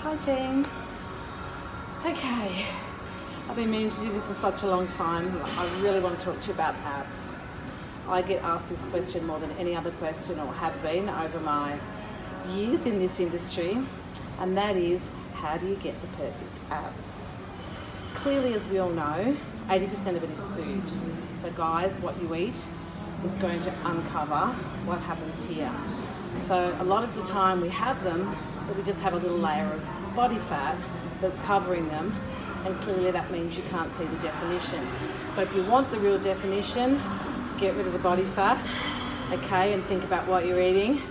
Hi team. Okay, I've been meaning to do this for such a long time. I really want to talk to you about abs. I get asked this question more than any other question, or have been over my years in this industry, and that is, how do you get the perfect abs? Clearly, as we all know, 80% of it is food. So guys, what you eat is going to uncover what happens here. So a lot of the time we have them, but we just have a little layer of body fat that's covering them, and clearly that means you can't see the definition. So if you want the real definition, get rid of the body fat, okay, and think about what you're eating.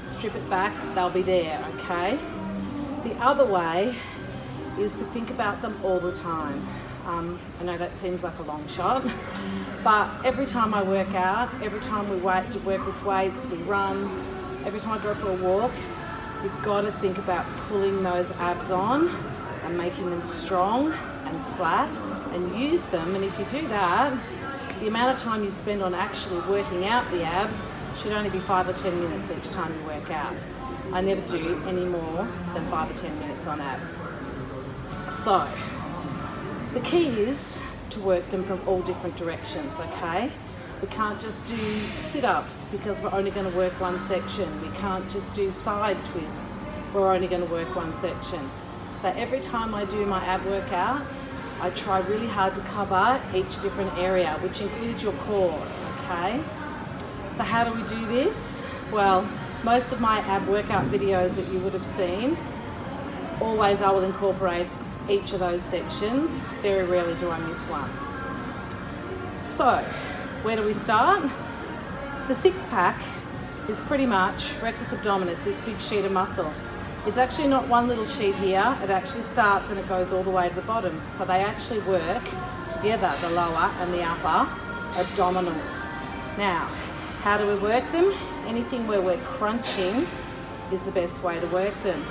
Strip it back, they'll be there, okay? The other way is to think about them all the time. I know that seems like a long shot, but every time I work out, every time we work with weights, we run, every time I go for a walk, you've got to think about pulling those abs on and making them strong and flat and use them. And if you do that, the amount of time you spend on actually working out the abs should only be 5 or 10 minutes each time you work out. I never do any more than 5 or 10 minutes on abs. So, the key is to work them from all different directions, okay? We can't just do sit-ups because we're only going to work one section. We can't just do side twists. We're only going to work one section. So every time I do my ab workout, I try really hard to cover each different area, which includes your core, okay? So how do we do this? Well, most of my ab workout videos that you would have seen, always I will incorporate each of those sections. Very rarely do I miss one. So, where do we start? The six-pack is pretty much rectus abdominis, this big sheet of muscle. It's actually not one little sheet here, it actually starts and it goes all the way to the bottom. So they actually work together, the lower and the upper abdominals. Now, how do we work them? Anything where we're crunching is the best way to work them.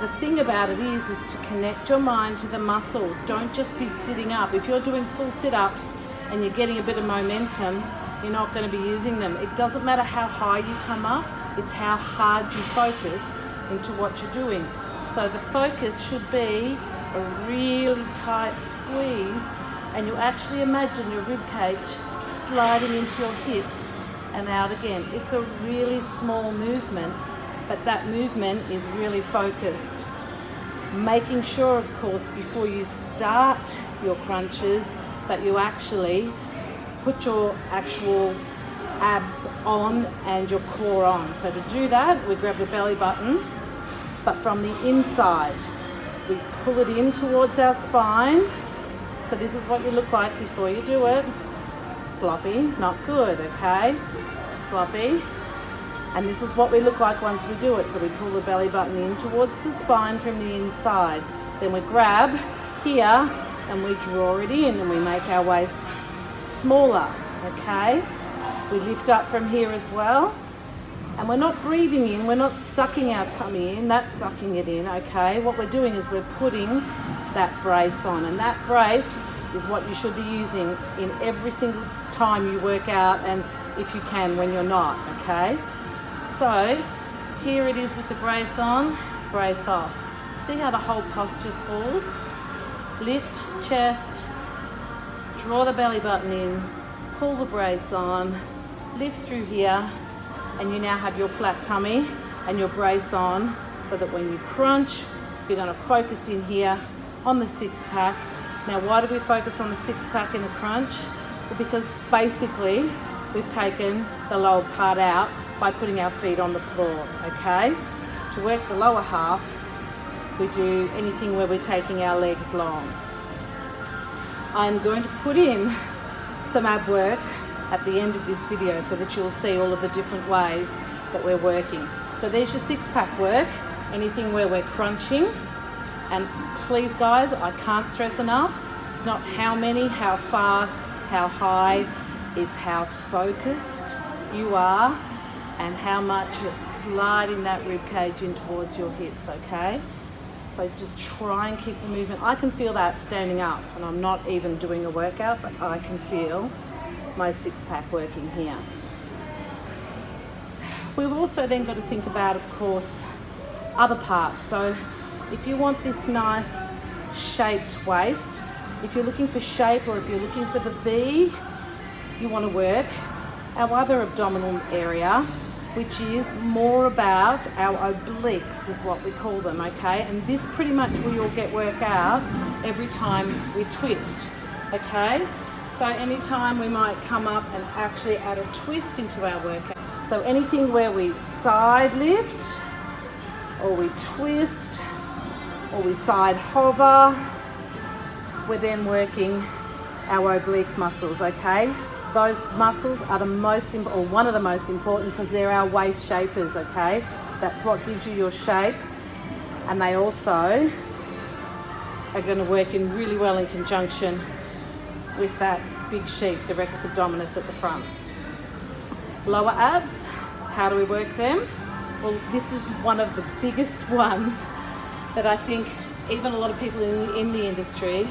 The thing about it is to connect your mind to the muscle. Don't just be sitting up. If you're doing full sit-ups and you're getting a bit of momentum, you're not going to be using them. It doesn't matter how high you come up, it's how hard you focus into what you're doing. So the focus should be a really tight squeeze, and you actually imagine your rib cage sliding into your hips and out again. It's a really small movement, but that movement is really focused. Making sure, of course, before you start your crunches, that you actually put your actual abs on and your core on. So to do that, we grab the belly button, but from the inside. We pull it in towards our spine. So this is what you look like before you do it. Sloppy, not good, okay? Sloppy. And this is what we look like once we do it. So we pull the belly button in towards the spine from the inside. Then we grab here and we draw it in and we make our waist smaller, okay? We lift up from here as well. And we're not breathing in, we're not sucking our tummy in, that's sucking it in, okay? What we're doing is we're putting that brace on, and that brace is what you should be using in every single time you work out, and if you can, when you're not, okay? So, here it is with the brace on, brace off. See how the whole posture falls? Lift, chest, draw the belly button in, pull the brace on, lift through here, and you now have your flat tummy and your brace on, so that when you crunch, you're going to focus in here on the six-pack. Now, why do we focus on the six-pack in a crunch? Well, because basically we've taken the lower part out by putting our feet on the floor, okay? To work the lower half, we do anything where we're taking our legs long. I'm going to put in some ab work at the end of this video so that you'll see all of the different ways that we're working. So there's your six-pack work, anything where we're crunching. And please guys, I can't stress enough, it's not how many, how fast, how high, it's how focused you are and how much you're sliding that rib cage in towards your hips, okay? So just try and keep the movement. I can feel that standing up, and I'm not even doing a workout, but I can feel my six-pack working here. We've also then got to think about, of course, other parts. So if you want this nice shaped waist, if you're looking for shape or if you're looking for the V, you want to work our other abdominal area, which is more about our obliques, is what we call them, okay? And this pretty much we all get work out every time we twist, okay? So anytime we might come up and actually add a twist into our workout. So anything where we side lift, or we twist, or we side hover, we're then working our oblique muscles, okay? Those muscles are the most, or one of the most important, because they're our waist shapers, okay? That's what gives you your shape. And they also are going to work in really well in conjunction with that big sheep, the rectus abdominis at the front. Lower abs, how do we work them? Well, this is one of the biggest ones that I think even a lot of people in the industry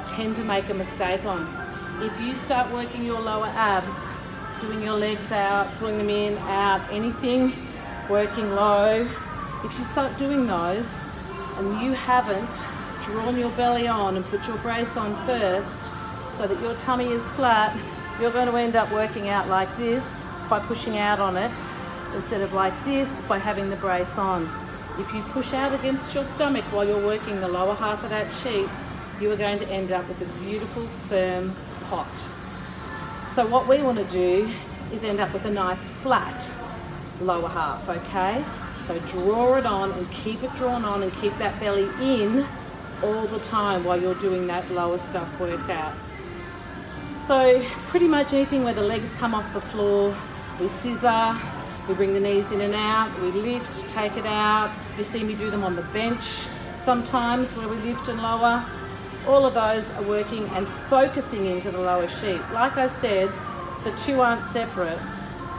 tend to make a mistake on. If you start working your lower abs, doing your legs out, pulling them in, out, anything, working low, if you start doing those and you haven't drawn your belly on and put your brace on first so that your tummy is flat, you're going to end up working out like this by pushing out on it instead of like this by having the brace on. If you push out against your stomach while you're working the lower half of that sheet, you are going to end up with a beautiful firm pot. So what we want to do is end up with a nice flat lower half, okay? So draw it on and keep it drawn on and keep that belly in all the time while you're doing that lower stuff workout. So pretty much anything where the legs come off the floor, we scissor, we bring the knees in and out, we lift, take it out. You see me do them on the bench sometimes where we lift and lower. All of those are working and focusing into the lower sheet. Like I said, the two aren't separate.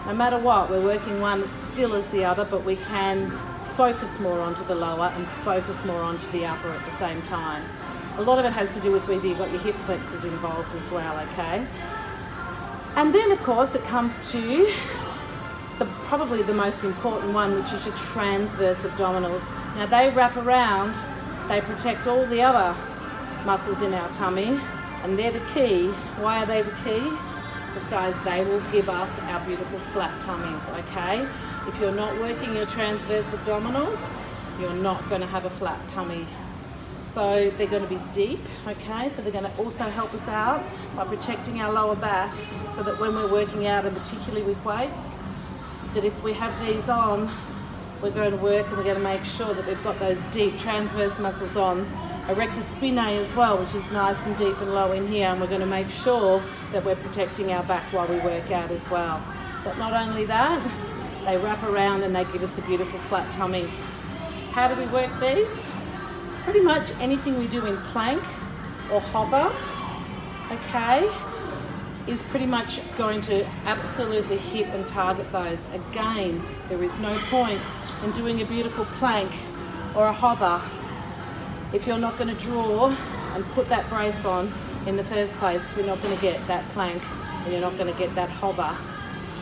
No matter what, we're working one that still is the other, but we can focus more onto the lower and focus more onto the upper at the same time. A lot of it has to do with whether you've got your hip flexors involved as well, okay? And then, of course, it comes to probably the most important one, which is your transverse abdominals. Now, they wrap around, they protect all the other muscles in our tummy, and they're the key. Why are they the key? Because guys, they will give us our beautiful flat tummies, okay? If you're not working your transverse abdominals, you're not going to have a flat tummy. So they're going to be deep, okay? So they're going to also help us out by protecting our lower back, so that when we're working out, and particularly with weights, that if we have these on, we're going to work and we're going to make sure that we've got those deep transverse muscles on. A rectus spinae as well, which is nice and deep and low in here, and we're going to make sure that we're protecting our back while we work out as well. But not only that, they wrap around and they give us a beautiful flat tummy. How do we work these? Pretty much anything we do in plank or hover, okay, is pretty much going to absolutely hit and target those. Again, there is no point in doing a beautiful plank or a hover if you're not going to draw and put that brace on in the first place. You're not going to get that plank and you're not going to get that hover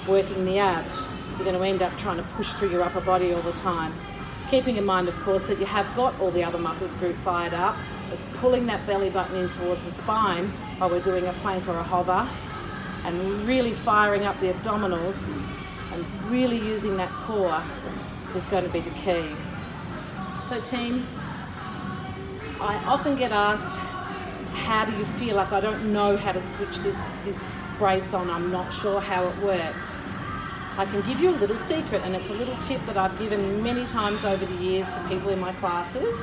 working the abs. You're going to end up trying to push through your upper body all the time. Keeping in mind, of course, that you have got all the other muscles group fired up, but pulling that belly button in towards the spine while we're doing a plank or a hover, and really firing up the abdominals and really using that core is going to be the key. So team, I often get asked, how do you feel? Like, I don't know how to switch this brace on. I'm not sure how it works. I can give you a little secret, and it's a little tip that I've given many times over the years to people in my classes.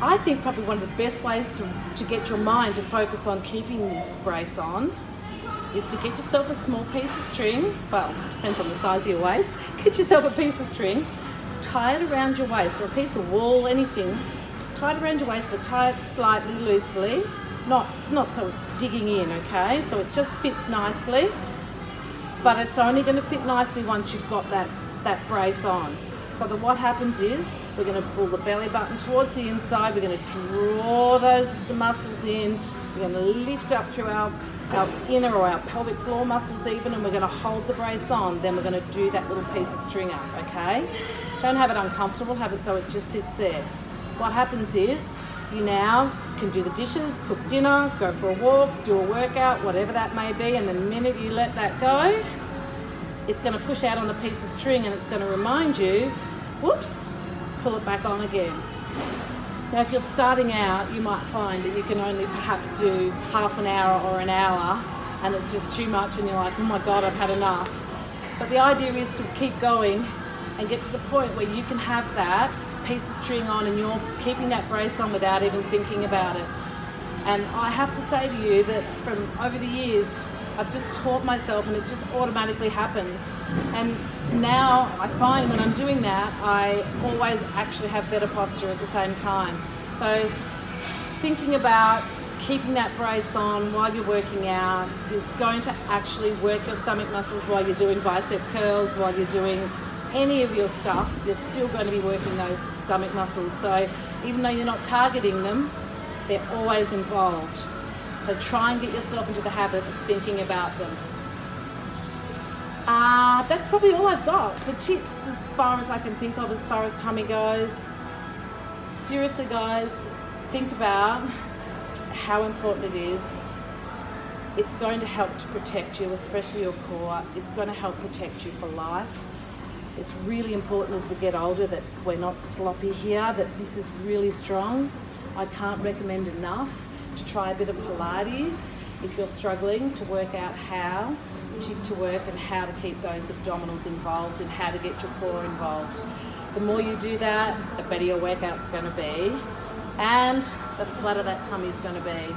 I think probably one of the best ways to get your mind to focus on keeping this brace on is to get yourself a small piece of string. Well, depends on the size of your waist. Get yourself a piece of string, tie it around your waist, or a piece of wool, anything. Tie it around your waist, but tie it slightly loosely, not so it's digging in, okay? So it just fits nicely, but it's only going to fit nicely once you've got that brace on. So that what happens is we're going to pull the belly button towards the inside, we're going to draw the muscles in, we're going to lift up through our inner or our pelvic floor muscles even, and we're going to hold the brace on. Then we're going to do that little piece of string up, okay? Don't have it uncomfortable, have it so it just sits there. what happens is you now can do the dishes, cook dinner, go for a walk, do a workout, whatever that may be, and the minute you let that go, it's going to push out on the piece of string and it's going to remind you, whoops, pull it back on again. Now if you're starting out, you might find that you can only perhaps do half an hour or an hour and it's just too much and you're like, oh my God, I've had enough. But the idea is to keep going and get to the point where you can have that piece of string on and you're keeping that brace on without even thinking about it. And I have to say to you that from over the years, I've just taught myself and it just automatically happens. And now I find when I'm doing that, I always actually have better posture at the same time. So thinking about keeping that brace on while you're working out is going to actually work your stomach muscles while you're doing bicep curls, while you're doing any of your stuff, you're still going to be working those stomach muscles. So even though you're not targeting them, they're always involved. So try and get yourself into the habit of thinking about them. That's probably all I've got for tips as far as I can think of as far as tummy goes. Seriously guys, think about how important it is. It's going to help to protect you, especially your core. It's going to help protect you for life. It's really important as we get older that we're not sloppy here, that this is really strong. I can't recommend enough to try a bit of Pilates if you're struggling to work out how to work and how to keep those abdominals involved and how to get your core involved. The more you do that, the better your workout's going to be and the flatter that tummy's going to be.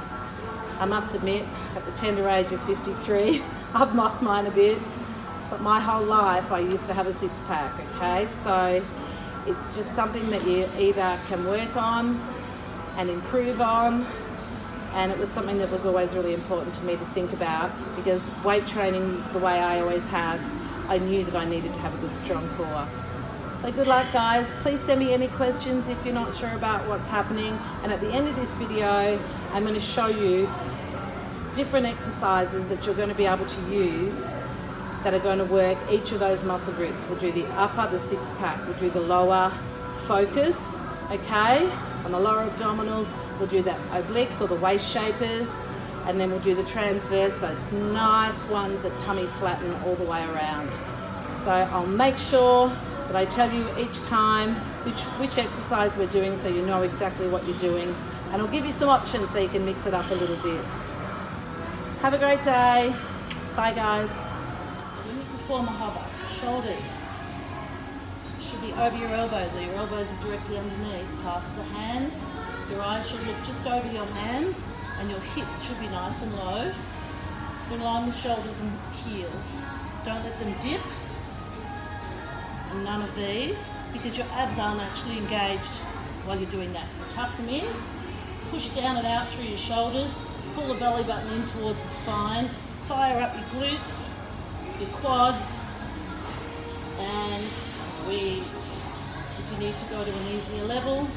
I must admit, at the tender age of 53, I've lost mine a bit. But my whole life I used to have a six-pack, okay? So it's just something that you either can work on and improve on, and it was something that was always really important to me to think about because weight training, the way I always have, I knew that I needed to have a good strong core. So good luck guys, please send me any questions if you're not sure about what's happening, and at the end of this video I'm going to show you different exercises that you're going to be able to use that are going to work each of those muscle groups. We'll do the upper, the six-pack, we'll do the lower focus, okay? On the lower abdominals, we'll do the obliques or the waist shapers, and then we'll do the transverse, those nice ones that tummy flatten all the way around. So I'll make sure that I tell you each time which exercise we're doing so you know exactly what you're doing, and I'll give you some options so you can mix it up a little bit. Have a great day. Bye guys. Form a hover. Shoulders should be over your elbows, or your elbows are directly underneath. Clasp the hands. Your eyes should look just over your hands, and your hips should be nice and low. In line with shoulders and heels. Don't let them dip. And none of these, because your abs aren't actually engaged while you're doing that. So tuck them in, push down and out through your shoulders, pull the belly button in towards the spine, fire up your glutes, your quads, and squeeze. If you need to go to an easier level,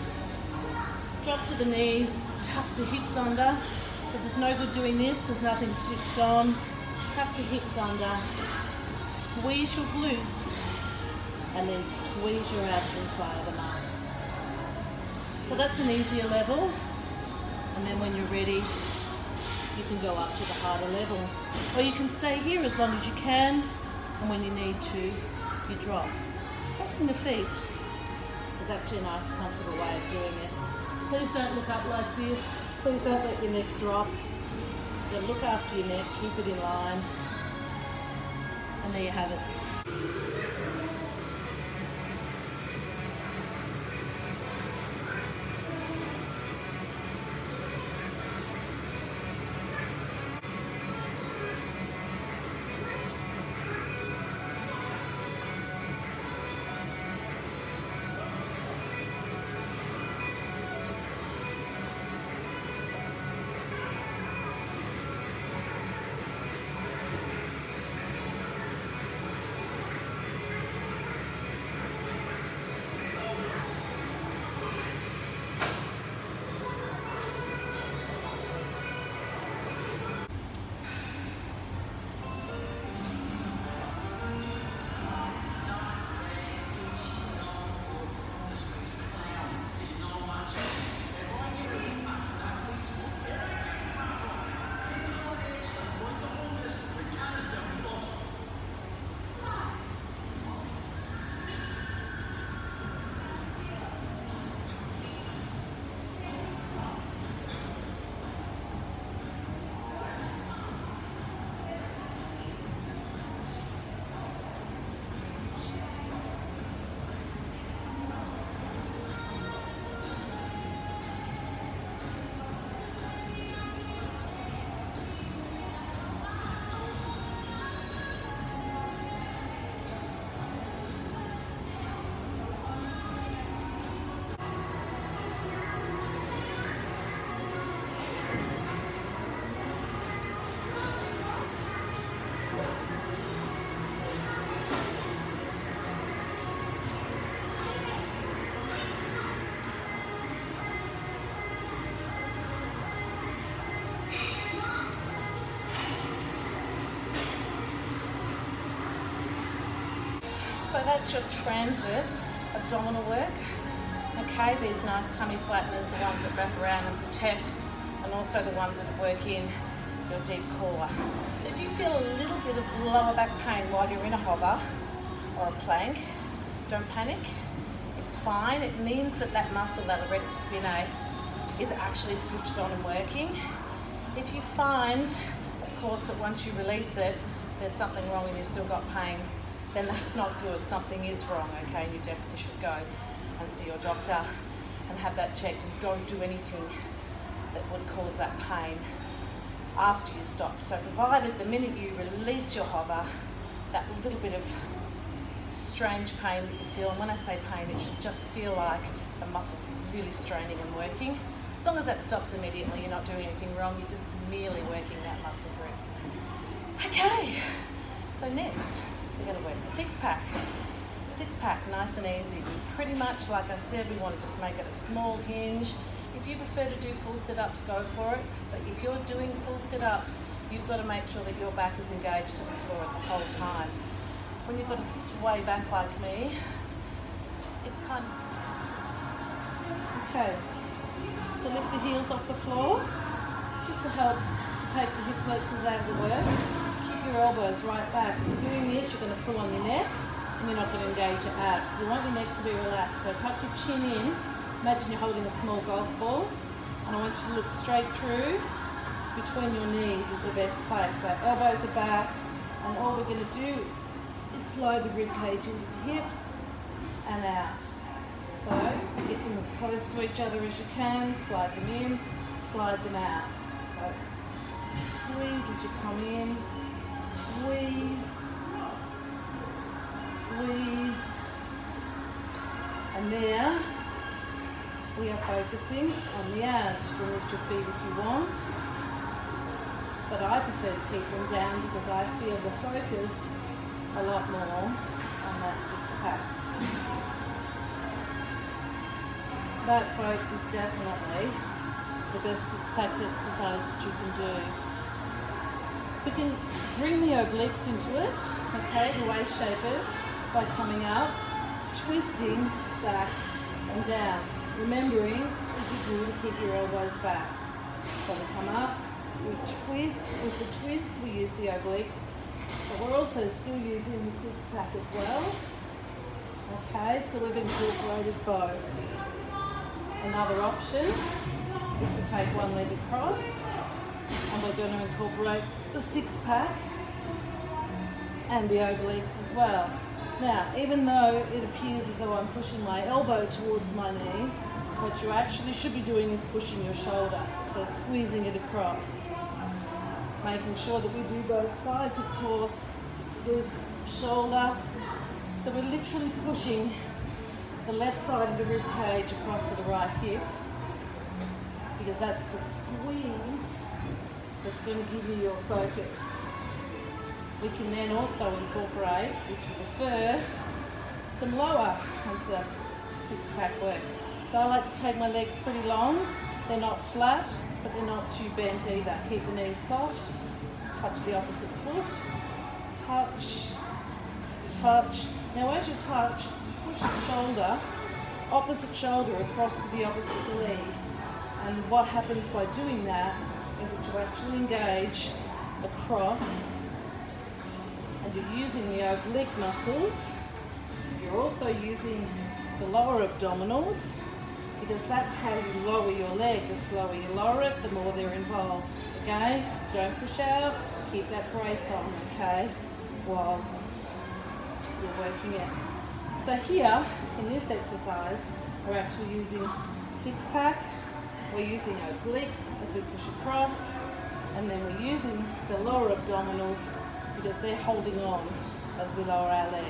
drop to the knees, tuck the hips under. So there's no good doing this because nothing's switched on. Tuck the hips under, squeeze your glutes, and then squeeze your abs and fire them up. So that's an easier level, and then when you're ready, you can go up to the harder level. Or you can stay here as long as you can, and when you need to, you drop. Crossing the feet is actually a nice, comfortable way of doing it. Please don't look up like this. Please don't let your neck drop. You look after your neck, keep it in line, and there you have it. So that's your transverse abdominal work. Okay, these nice tummy flatteners, the ones that wrap around and protect, and also the ones that work in your deep core. So if you feel a little bit of lower back pain while you're in a hover or a plank, don't panic. It's fine. It means that that muscle, that erector spinae, is actually switched on and working. If you find, of course, that once you release it, there's something wrong and you've still got pain, then that's not good. Something is wrong, okay? You definitely should go and see your doctor and have that checked, and don't do anything that would cause that pain after you stop. So provided the minute you release your hover, that little bit of strange pain that you feel, and when I say pain, it should just feel like the muscle's really straining and working. As long as that stops immediately, you're not doing anything wrong, you're just merely working that muscle group. Okay, so next we're going to work the six-pack. Six-pack, nice and easy. Pretty much, like I said, we want to just make it a small hinge. If you prefer to do full sit-ups, go for it. But if you're doing full sit-ups, you've got to make sure that your back is engaged to the floor the whole time. When you've got to sway back like me, it's kind of... Okay, so lift the heels off the floor, just to help to take the hip flexors out of the work. Keep your elbows right back. If you're doing this, you're going to pull on your neck, and you're not going to engage your abs. You want your neck to be relaxed. So tuck your chin in. Imagine you're holding a small golf ball, and I want you to look straight through. Between your knees is the best place. So elbows are back, and all we're going to do is slide the rib cage into the hips and out. So get them as close to each other as you can. Slide them in, slide them out. So squeeze as you come in, squeeze, squeeze, and there we are focusing on the abs. You can lift your feet if you want, but I prefer to keep them down because I feel the focus a lot more on that six-pack. That, folks, is definitely the best six-pack exercise that you can do. We can bring the obliques into it, okay, the waist shapers, by coming up, twisting back and down. Remembering, as you do, to keep your elbows back. So we come up, we twist. With the twist, we use the obliques, but we're also still using the six-pack as well. Okay, so we've incorporated both. Another option is to take one leg across, and we're going to incorporate the six-pack and the obliques as well. Now, even though it appears as though I'm pushing my elbow towards my knee, what you actually should be doing is pushing your shoulder, so squeezing it across. Making sure that we do both sides, of course. Squeeze the shoulder. So we're literally pushing the left side of the rib cage across to the right hip, because that's the squeeze that's going to give you your focus. We can then also incorporate, if you prefer, some lower hands-up six-pack work. So I like to take my legs pretty long. They're not flat, but they're not too bent either. Keep the knees soft. Touch the opposite foot. Touch, touch. Now as you touch, push the shoulder, opposite shoulder across to the opposite leg. And what happens by doing that is that you actually engage across, and you're using the oblique muscles. You're also using the lower abdominals, because that's how you lower your leg. The slower you lower it, the more they're involved. Again, don't push out, keep that brace on, okay, while you're working it. So here, in this exercise, we're actually using six-pack, we're using obliques as we push across, and then we're using the lower abdominals because they're holding on as we lower our leg.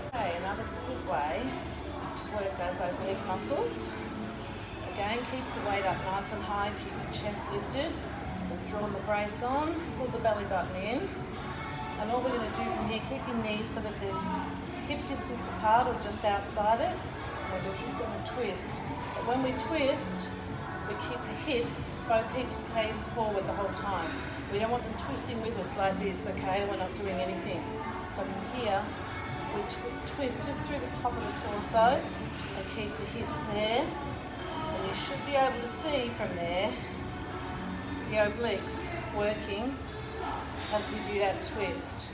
Okay, another good way to work those oblique muscles. Again, keep the weight up nice and high, keep your chest lifted. We've drawn the brace on, pull the belly button in. And all we're going to do from here, keep your knees so that they're hip distance apart or just outside it. And we're just going to twist. But when we twist, we keep the hips, both hips stays forward the whole time. We don't want them twisting with us like this, okay? We're not doing anything. So from here, we twist just through the top of the torso and keep the hips there. And you should be able to see from there the obliques working as we do that twist.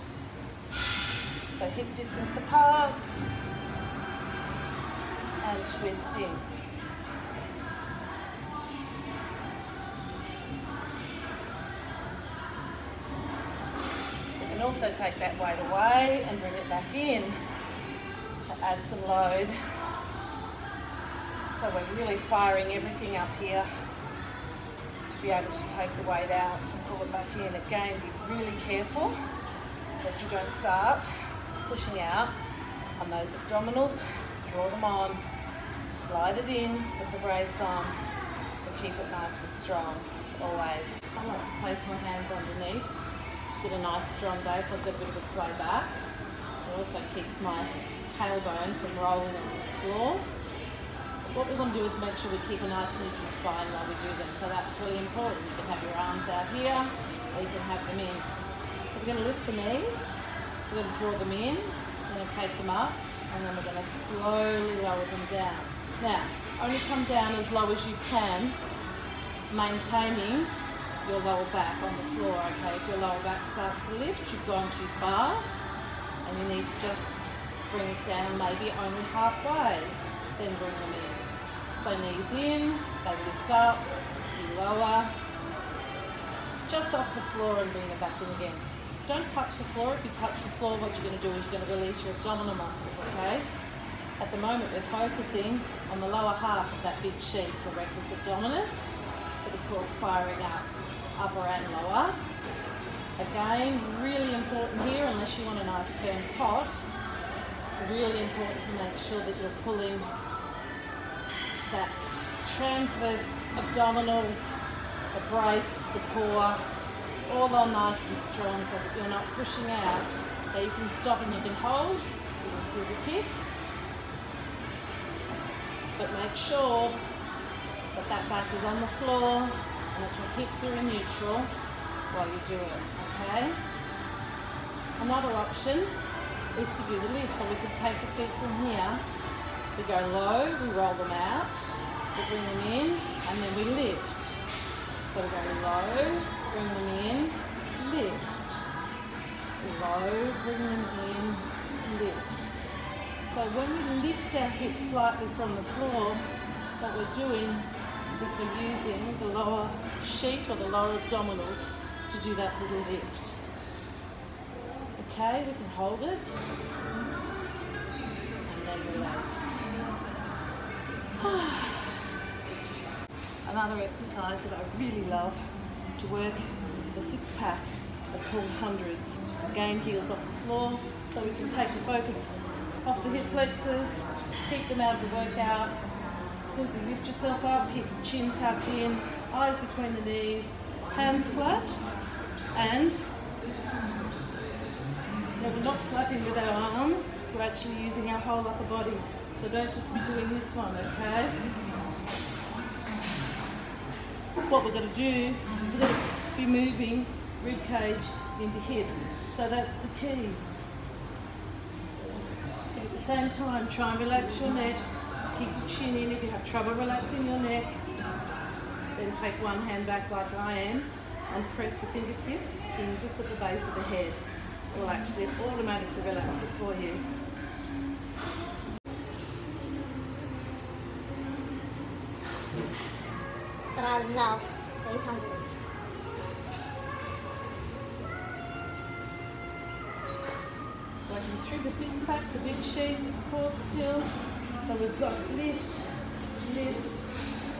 So hip distance apart and twist in. You can also take that weight away and bring it back in to add some load. So we're really firing everything up here to be able to take the weight out and pull it back in. Again, be really careful that you don't start pushing out on those abdominals. Draw them on, slide it in, put the brace on, and keep it nice and strong, always. I like to place my hands underneath to get a nice strong base. I've got a bit of a sway back. It also keeps my tailbone from rolling on the floor. What we want to do is make sure we keep a nice neutral spine while we do them. So that's really important. You can have your arms out here, or you can have them in. So we're going to lift the knees, we're going to draw them in, we're going to take them up, and then we're going to slowly lower them down. Now, only come down as low as you can, maintaining your lower back on the floor, okay? If your lower back starts to lift, you've gone too far, and you need to just bring it down maybe only halfway, then bring them in. So knees in, they lift up, you lower, just off the floor and bring them back in again. Don't touch the floor. If you touch the floor, what you're going to do is you're going to release your abdominal muscles, okay? At the moment, we're focusing on the lower half of that big sheet, the rectus abdominis, but of course firing up, upper and lower. Again, really important here, unless you want a nice firm pot, really important to make sure that you're pulling that transverse abdominals, the brace, the core, all on nice and strong so that you're not pushing out. Now you can stop and you can hold, you can scissor kick, but make sure that that back is on the floor and that your hips are in neutral while you do it, okay? Another option is to do the lift. So we could take the feet from here, we go low, we roll them out, we bring them in, and then we lift. So we go low, bring them in, lift. Low, bring them in, lift. So when we lift our hips slightly from the floor, what we're doing is we're using the lower sheet or the lower abdominals to do that little lift. Okay, we can hold it and then release. Another exercise that I really love to work the six pack are called hundreds. Again, heels off the floor, so we can take the focus off the hip flexors, keep them out of the workout. Simply lift yourself up, keep the chin tucked in, eyes between the knees, hands flat, and we're not flapping with our arms, we're actually using our whole upper body. So don't just be doing this one, okay? What we're going to do is we're going to be moving rib cage into hips. So that's the key. But at the same time, try and relax your neck. Keep the chin in. If you have trouble relaxing your neck, then take one hand back like I am and press the fingertips in just at the base of the head. It will actually automatically relax it for you. But I love these hundreds. Working through the six pack, the big sheet, of course, still. So we've got lift, lift,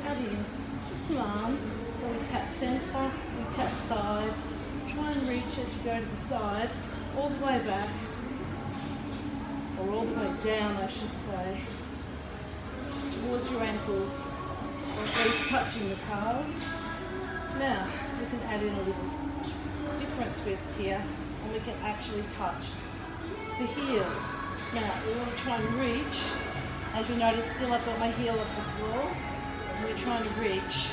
and in. Just some arms. So we tap centre, we tap side. Try and reach as you go to the side, all the way back, or all the way down, I should say, towards your ankles, or at least touching the calves. Now, we can add in a little different twist here, and we can actually touch the heels. Now, we want to try and reach. As you notice, still I've got my heel off the floor, and we're trying to reach,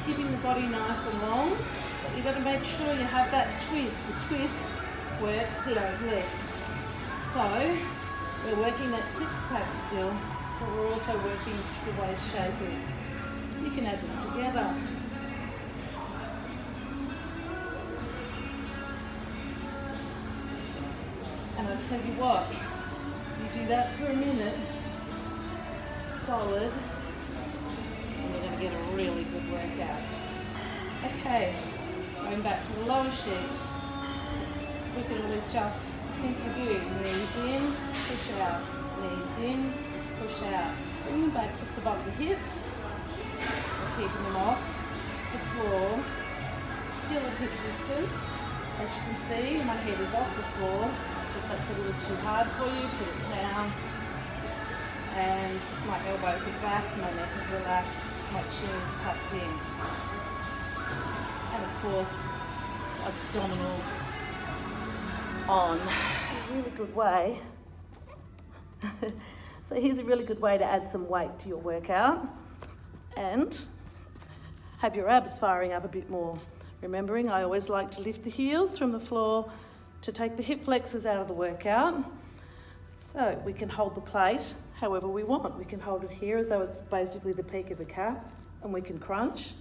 keeping the body nice and long, but you've got to make sure you have that twist. The twist works the obliques. So we're working that six-pack still, but we're also working the waist shapers. You can add them together. And I'll tell you what, you do that for a minute, solid, and you're going to get a really good workout. Okay, going back to the lower sheet, we can always just simply do knees in, push out, knees in, push out. Bring them back just above the hips, keeping them off the floor, still at hip distance. As you can see, my head is off the floor. If that's a little too hard for you, put it down. And my elbows are back, my neck is relaxed, my chin is tucked in. And of course, abdominals on. A really good way. So here's a really good way to add some weight to your workout and have your abs firing up a bit more. Remembering, I always like to lift the heels from the floor to take the hip flexors out of the workout. So we can hold the plate however we want. We can hold it here as though it's basically the peak of a cap, and we can crunch.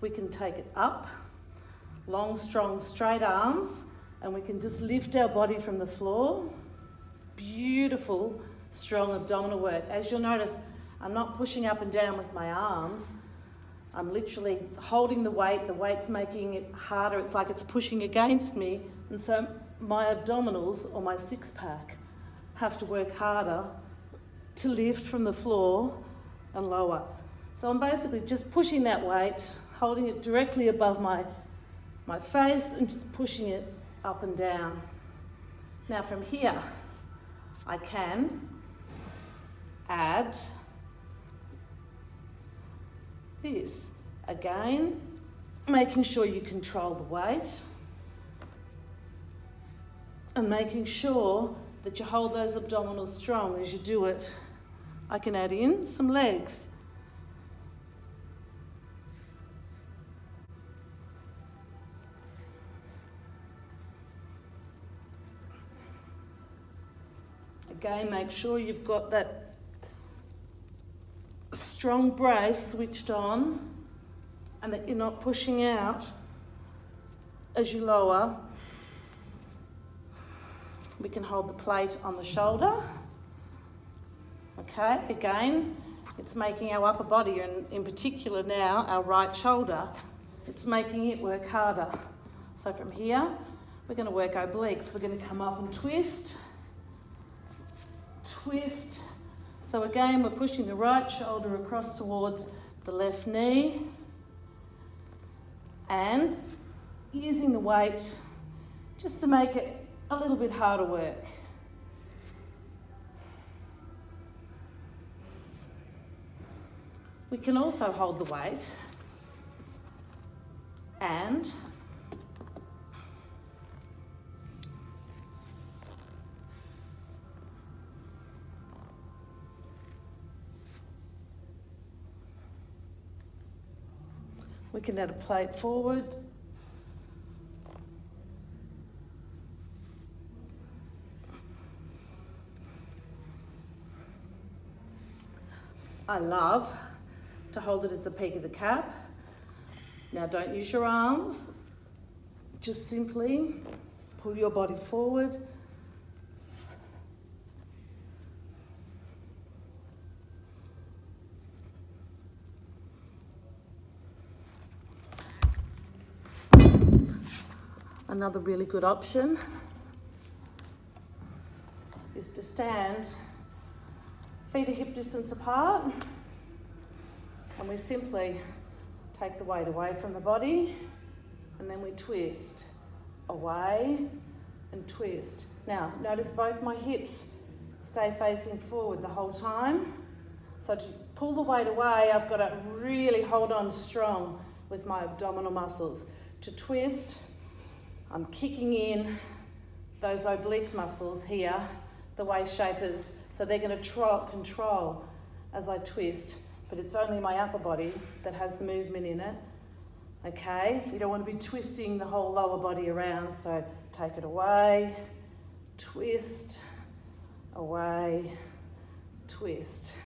We can take it up, long, strong, straight arms, and we can just lift our body from the floor. Beautiful, strong abdominal work. As you'll notice, I'm not pushing up and down with my arms. I'm literally holding the weight's making it harder. It's like it's pushing against me. And so my abdominals or my six-pack have to work harder to lift from the floor and lower. So I'm basically just pushing that weight, holding it directly above my face and just pushing it up and down. Now from here, I can add this. Again, making sure you control the weight and making sure that you hold those abdominals strong as you do it. I can add in some legs. Again, make sure you've got that strong brace switched on and that you're not pushing out as you lower. We can hold the plate on the shoulder. Okay, again, it's making our upper body, and in particular now, our right shoulder, it's making it work harder. So from here, we're going to work obliques. We're going to come up and twist, twist. So again, we're pushing the right shoulder across towards the left knee and using the weight just to make it a little bit harder work. We can also hold the weight and we can add a plate forward. I love to hold it as the peak of the cap. Now don't use your arms, just simply pull your body forward. Another really good option is to stand, feet are hip distance apart, and we simply take the weight away from the body, and then we twist away and twist. Now, notice both my hips stay facing forward the whole time. So to pull the weight away, I've got to really hold on strong with my abdominal muscles. To twist, I'm kicking in those oblique muscles here, the waist shapers, so they're going to control as I twist, but it's only my upper body that has the movement in it. Okay, you don't want to be twisting the whole lower body around, so take it away, twist, away, twist.